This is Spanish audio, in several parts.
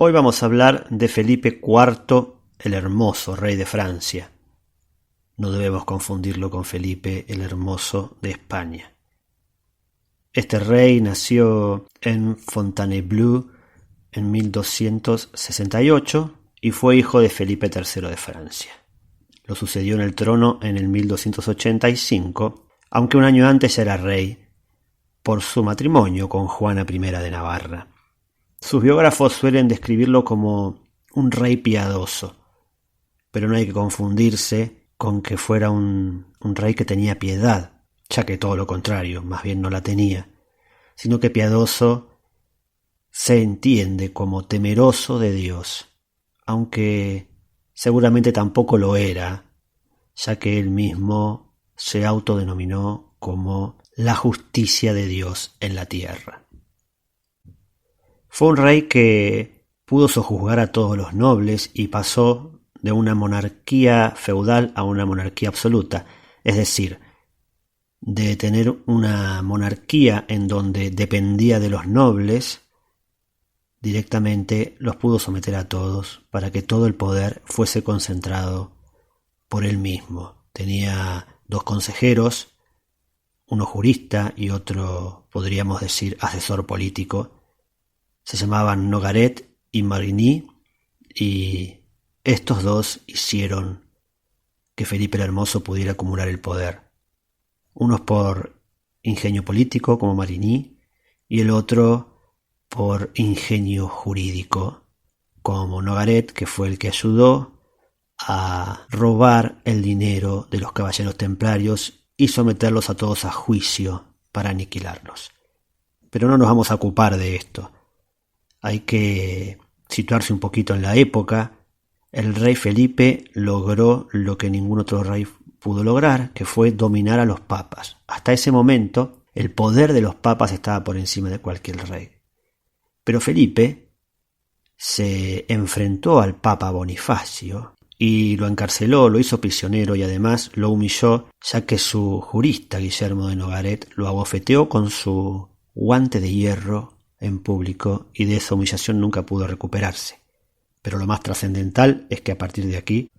Hoy vamos a hablar de Felipe IV el Hermoso, rey de Francia. No debemos confundirlo con Felipe el Hermoso de España. Este rey nació en Fontainebleau en 1268 y fue hijo de Felipe III de Francia. Lo sucedió en el trono en el 1285, aunque un año antes ya era rey por su matrimonio con Juana I de Navarra. Sus biógrafos suelen describirlo como un rey piadoso, pero no hay que confundirse con que fuera un rey que tenía piedad, ya que todo lo contrario, más bien no la tenía, sino que piadoso se entiende como temeroso de Dios, aunque seguramente tampoco lo era, ya que él mismo se autodenominó como la justicia de Dios en la tierra. Fue un rey que pudo sojuzgar a todos los nobles y pasó de una monarquía feudal a una monarquía absoluta, es decir, de tener una monarquía en donde dependía de los nobles, directamente los pudo someter a todos para que todo el poder fuese concentrado por él mismo. Tenía 2 consejeros, uno jurista y otro, podríamos decir, asesor político. Se llamaban Nogaret y Marigny, y estos 2 hicieron que Felipe el Hermoso pudiera acumular el poder. Unos por ingenio político, como Marigny, y el otro por ingenio jurídico, como Nogaret, que fue el que ayudó a robar el dinero de los caballeros templarios y someterlos a todos a juicio para aniquilarlos. Pero no nos vamos a ocupar de esto. Hay que situarse un poquito en la época. El rey Felipe logró lo que ningún otro rey pudo lograr, que fue dominar a los papas. Hasta ese momento, el poder de los papas estaba por encima de cualquier rey. Pero Felipe se enfrentó al papa Bonifacio y lo encarceló, lo hizo prisionero y además lo humilló, ya que su jurista Guillermo de Nogaret lo abofeteó con su guante de hierro en público, y de esa humillación nunca pudo recuperarse. Pero lo más trascendental es que a partir de aquí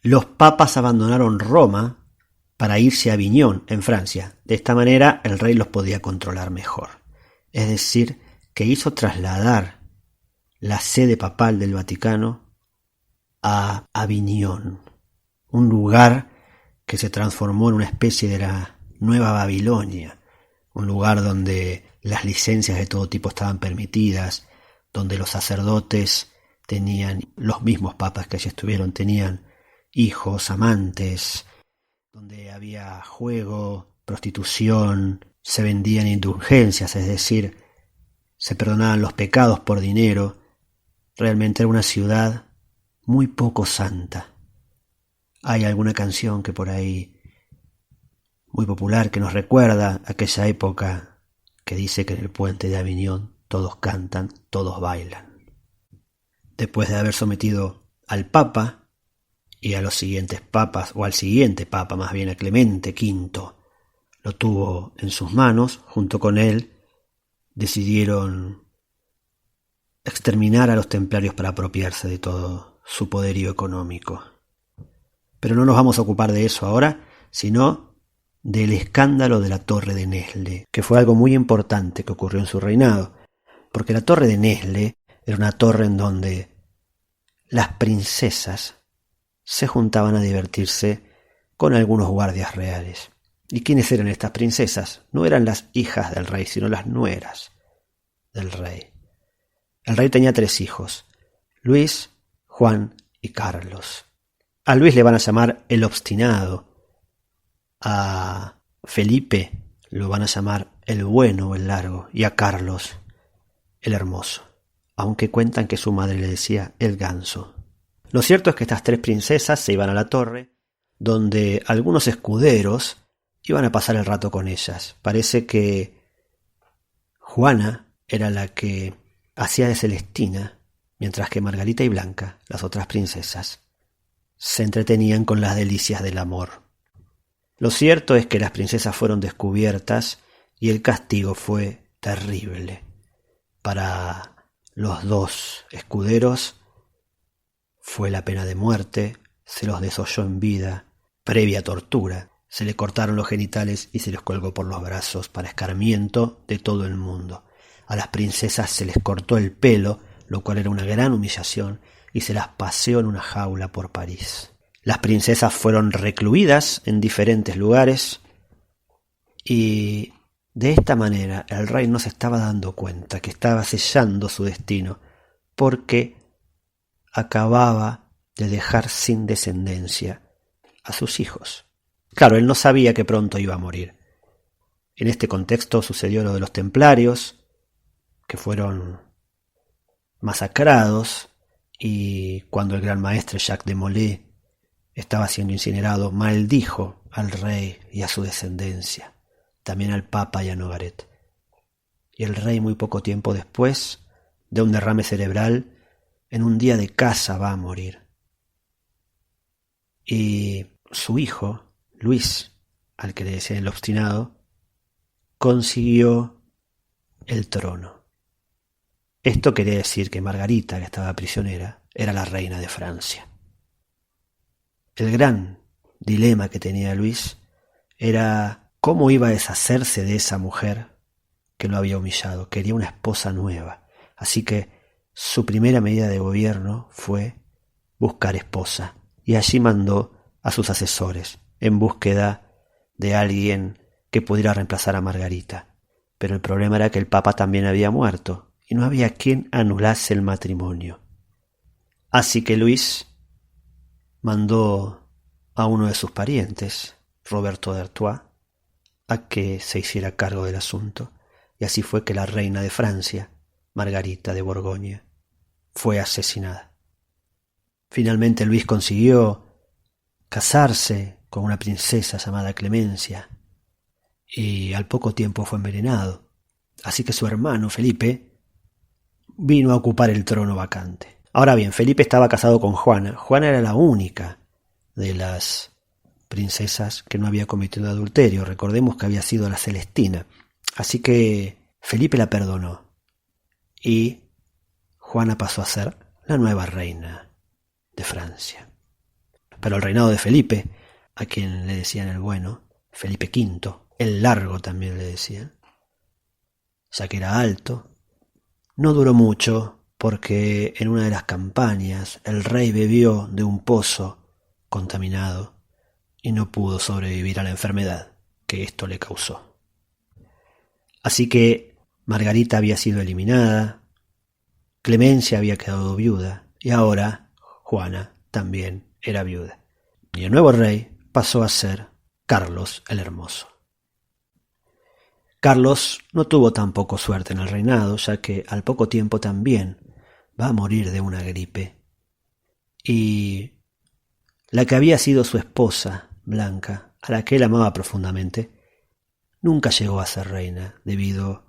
los papas abandonaron Roma para irse a Aviñón, en Francia. De esta manera el rey los podía controlar mejor. Es decir, que hizo trasladar la sede papal del Vaticano a Aviñón, un lugar que se transformó en una especie de la Nueva Babilonia, un lugar donde las licencias de todo tipo estaban permitidas, donde los sacerdotes tenían, los mismos papas que allí estuvieron, tenían hijos, amantes, donde había juego, prostitución, se vendían indulgencias, es decir, se perdonaban los pecados por dinero. Realmente era una ciudad muy poco santa. Hay alguna canción que por ahí muy popular que nos recuerda aquella época, que dice que en el puente de Aviñón todos cantan, todos bailan. Después de haber sometido al Papa y a los siguientes papas, o al siguiente Papa más bien, a Clemente V, lo tuvo en sus manos. Junto con él decidieron exterminar a los templarios para apropiarse de todo su poderío económico. Pero no nos vamos a ocupar de eso ahora, sino del escándalo de la Torre de Nesle, que fue algo muy importante que ocurrió en su reinado, porque la Torre de Nesle era una torre en donde las princesas se juntaban a divertirse con algunos guardias reales. ¿Y quiénes eran estas princesas? No eran las hijas del rey, sino las nueras del rey. El rey tenía 3 hijos, Luis, Juan y Carlos. A Luis le van a llamar el obstinado, a Felipe lo van a llamar el bueno o el largo, y a Carlos el hermoso, aunque cuentan que su madre le decía el ganso. Lo cierto es que estas 3 princesas se iban a la torre, donde algunos escuderos iban a pasar el rato con ellas. Parece que Juana era la que hacía de Celestina, mientras que Margarita y Blanca, las otras princesas, se entretenían con las delicias del amor. Lo cierto es que las princesas fueron descubiertas y el castigo fue terrible. Para los dos escuderos fue la pena de muerte, se los desolló en vida, previa tortura. Se le cortaron los genitales y se los colgó por los brazos para escarmiento de todo el mundo. A las princesas se les cortó el pelo, lo cual era una gran humillación, y se las paseó en una jaula por París. Las princesas fueron recluidas en diferentes lugares y de esta manera el rey no se estaba dando cuenta que estaba sellando su destino, porque acababa de dejar sin descendencia a sus hijos. Claro, él no sabía que pronto iba a morir. En este contexto sucedió lo de los templarios, que fueron masacrados, y cuando el gran maestre Jacques de Molay estaba siendo incinerado, maldijo al rey y a su descendencia, también al papa y a Nogaret. Y el rey, muy poco tiempo después de un derrame cerebral, en un día de caza va a morir. Y su hijo, Luis, al que le decían el obstinado, consiguió el trono. Esto quería decir que Margarita, que estaba prisionera, era la reina de Francia. El gran dilema que tenía Luis era cómo iba a deshacerse de esa mujer que lo había humillado. Quería una esposa nueva. Así que su primera medida de gobierno fue buscar esposa. Y allí mandó a sus asesores en búsqueda de alguien que pudiera reemplazar a Margarita. Pero el problema era que el papa también había muerto y no había quien anulase el matrimonio. Así que Luis mandó a uno de sus parientes, Roberto de Artois, a que se hiciera cargo del asunto, y así fue que la reina de Francia, Margarita de Borgoña, fue asesinada. Finalmente Luis consiguió casarse con una princesa llamada Clemencia, y al poco tiempo fue envenenado. Así que su hermano Felipe vino a ocupar el trono vacante. Ahora bien, Felipe estaba casado con Juana. Juana era la única de las princesas que no había cometido adulterio. Recordemos que había sido la Celestina. Así que Felipe la perdonó y Juana pasó a ser la nueva reina de Francia. Pero el reinado de Felipe, a quien le decían el bueno, Felipe V, el largo también le decían, ya que era alto, no duró mucho, porque en una de las campañas el rey bebió de un pozo contaminado y no pudo sobrevivir a la enfermedad que esto le causó. Así que Margarita había sido eliminada, Clemencia había quedado viuda y ahora Juana también era viuda. Y el nuevo rey pasó a ser Carlos el Hermoso. Carlos no tuvo tampoco suerte en el reinado, ya que al poco tiempo también va a morir de una gripe. Y la que había sido su esposa, Blanca, a la que él amaba profundamente, nunca llegó a ser reina debido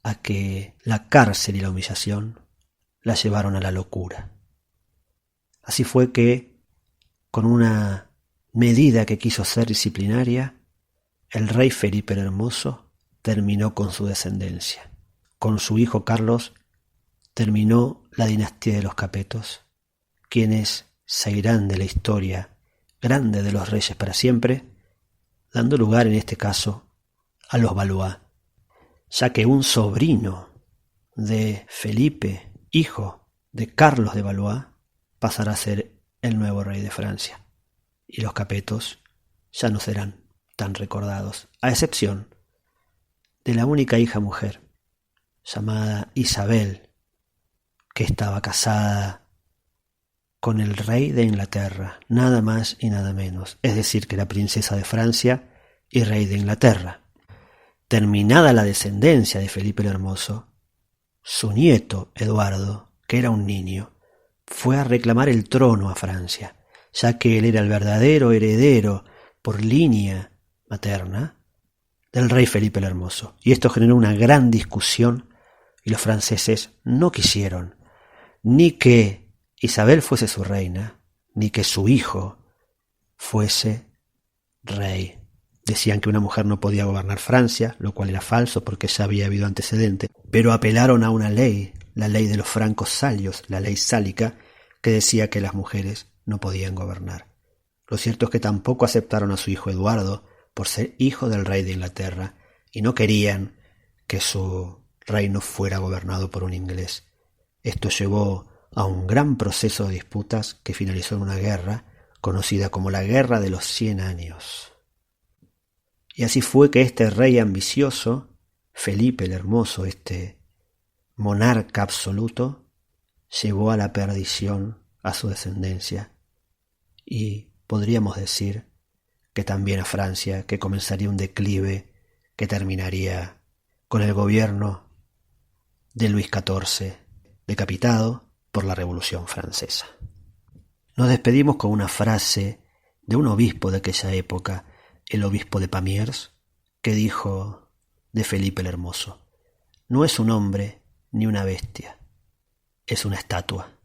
a que la cárcel y la humillación la llevaron a la locura. Así fue que, con una medida que quiso ser disciplinaria, el rey Felipe el Hermoso terminó con su descendencia. Con su hijo Carlos terminó la dinastía de los Capetos, quienes se irán de la historia grande de los reyes para siempre, dando lugar en este caso a los Valois, ya que un sobrino de Felipe, hijo de Carlos de Valois, pasará a ser el nuevo rey de Francia, y los Capetos ya no serán tan recordados, a excepción de la única hija mujer, llamada Isabel, que estaba casada con el rey de Inglaterra, nada más y nada menos, es decir, que era princesa de Francia y rey de Inglaterra. Terminada la descendencia de Felipe el Hermoso, su nieto Eduardo, que era un niño, fue a reclamar el trono a Francia, ya que él era el verdadero heredero por línea materna del rey Felipe el Hermoso. Y esto generó una gran discusión y los franceses no quisieron ni que Isabel fuese su reina, ni que su hijo fuese rey. Decían que una mujer no podía gobernar Francia, lo cual era falso porque ya había habido antecedentes, pero apelaron a una ley la ley de los francos salios, la ley sálica, que decía que las mujeres no podían gobernar. Lo cierto es que tampoco aceptaron a su hijo Eduardo por ser hijo del rey de Inglaterra y no querían que su reino fuera gobernado por un inglés. Esto llevó a un gran proceso de disputas que finalizó en una guerra conocida como la Guerra de los 100 Años. Y así fue que este rey ambicioso, Felipe el Hermoso, este monarca absoluto, llevó a la perdición a su descendencia y podríamos decir que también a Francia, que comenzaría un declive que terminaría con el gobierno de Luis XIV, decapitado por la Revolución Francesa. Nos despedimos con una frase de un obispo de aquella época, el obispo de Pamiers, que dijo de Felipe el Hermoso: no es un hombre ni una bestia, es una estatua.